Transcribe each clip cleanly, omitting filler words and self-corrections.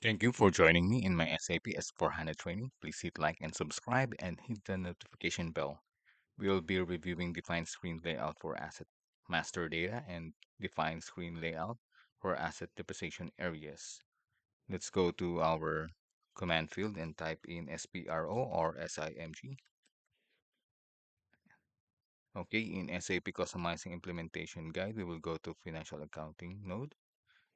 Thank you for joining me in my SAP S/4HANA training. Please hit like and subscribe and hit the notification bell. We will be reviewing defined screen layout for asset master data and defined screen layout for asset depreciation areas. Let's go to our command field and type in SPRO or SIMG. Okay, in SAP Customizing Implementation Guide, we will go to Financial Accounting node.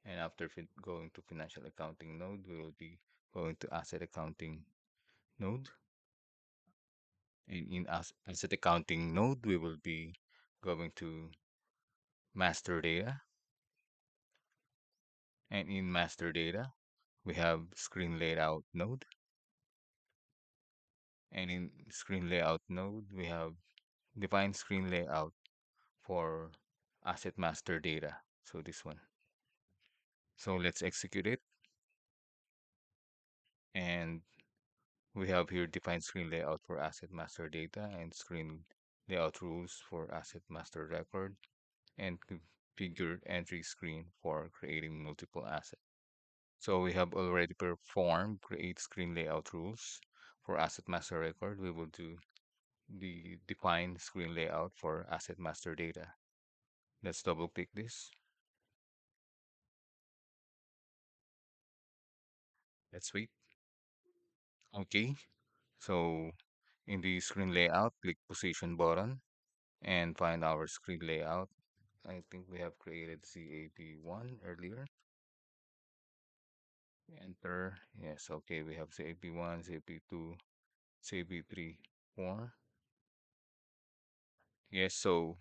And after going to Financial Accounting node, we will be going to Asset Accounting node. In asset accounting node, we will be going to master data. And in master data, we have screen layout node. And in screen layout node, we have define screen layout for asset master data. So this one. So let's execute it. And we have here define screen layout for asset master data and screen layout rules for asset master record and configured entry screen for creating multiple assets. So we have already performed create screen layout rules for asset master record. We will do the define screen layout for asset master data. Let's double click this. Let's wait. Okay. So in the screen layout, click position button and find our screen layout. I think we have created CAP1 earlier. Enter. Yes, okay. We have CAP1, CAP2, CAP3, 4. Yes, so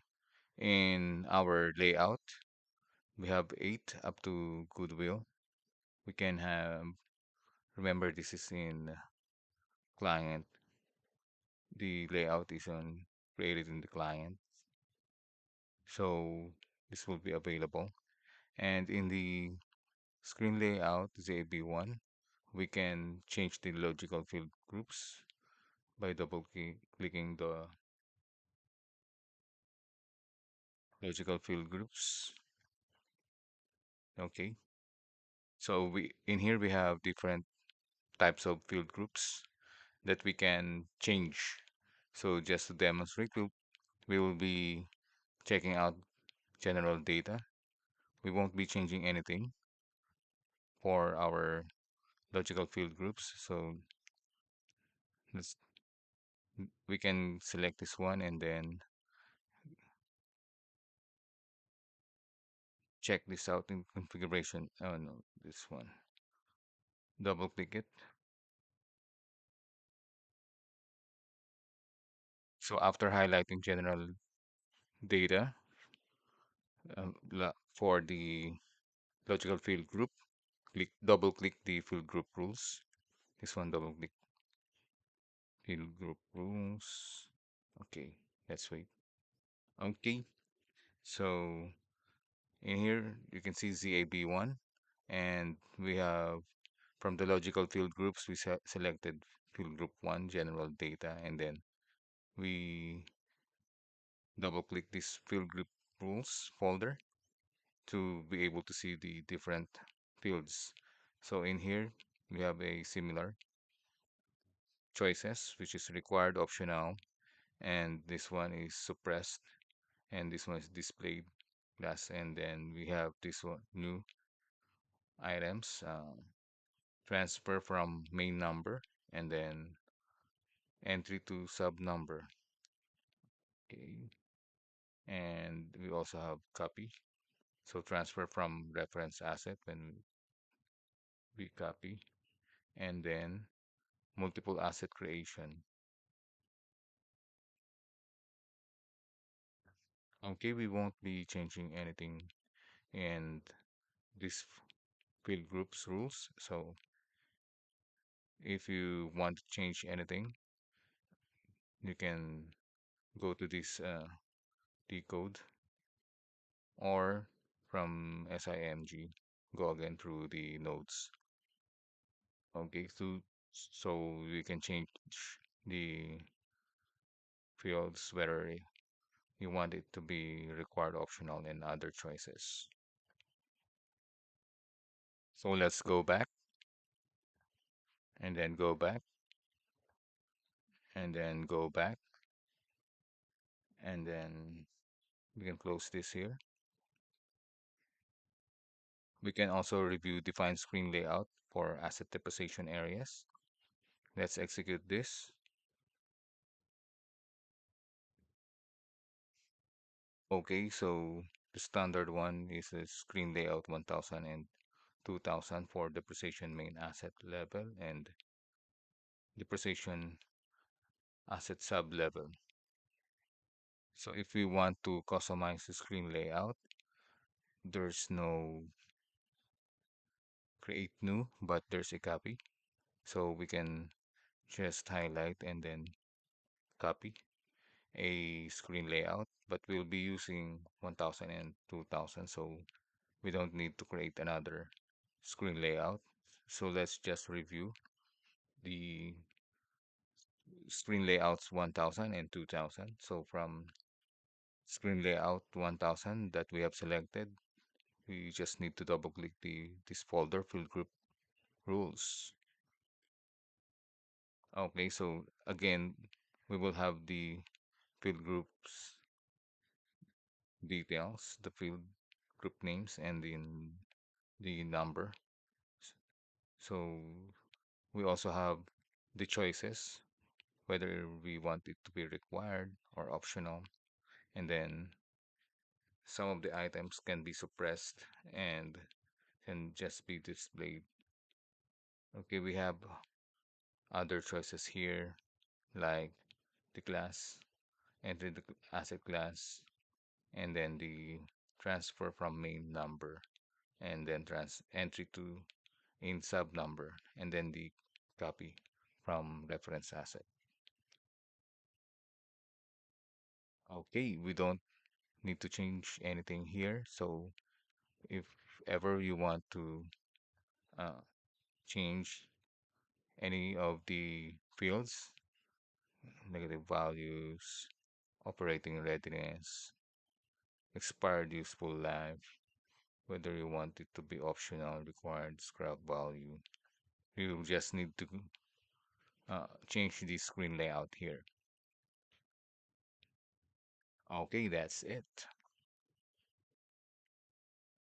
in our layout, we have 8 up to goodwill. We can have, remember this is in client. The layout is on created in the client. So this will be available. And in the screen layout, ZAB1, we can change the logical field groups by clicking the logical field groups. Okay. So we in here we have different types of field groups that we can change. So just to demonstrate, we will be checking out general data. We won't be changing anything for our logical field groups. So let's we can select this one and then check this out in configuration. Oh no, this one. Double click it. So after highlighting general data for the logical field group, double click the field group rules. This one double click field group rules. Okay, let's wait. Okay, so in here you can see ZAB1 and we have from the logical field groups we selected field group 1 general data and then we double click this field group rules folder to be able to see the different fields. So in here we have a similar choices which is required optional and this one is suppressed and this one is displayed class and then we have this one new items transfer from main number and then entry to sub number. Okay, and we also have copy, so transfer from reference asset when we copy and then multiple asset creation. Okay, we won't be changing anything in this field groups rules, so if you want to change anything you can go to this decode or from SIMG go again through the nodes. Okay, so you can change the fields whether you want it to be required optional and other choices. So let's go back and then go back, and then go back, and then we can close this here. We can also review define screen layout for asset depreciation areas. Let's execute this. Okay, so the standard one is a screen layout 1000 and 2000 for depreciation main asset level and depreciation asset sub level. So if we want to customize the screen layout, there's no create new, but there's a copy. So we can just highlight and then copy a screen layout, but we'll be using 1000 and 2000, so we don't need to create another screen layout. So let's just review the screen layouts 1000 and 2000. So from screen layout 1000 that we have selected, we just need to double click this folder field group rules. Okay, so again, we will have the field groups details, the field group names, and then the number. So we also have the choices, whether we want it to be required or optional. And then some of the items can be suppressed and can just be displayed. Okay, we have other choices here like the class, enter the asset class, and then the transfer from main number, and then trans entry to in sub number, and then the copy from reference asset. Okay, we don't need to change anything here. So if ever you want to uh, change any of the fields, negative values, operating readiness, expired useful life, whether you want it to be optional, required, scrap value, you just need to change the screen layout here. Okay, that's it.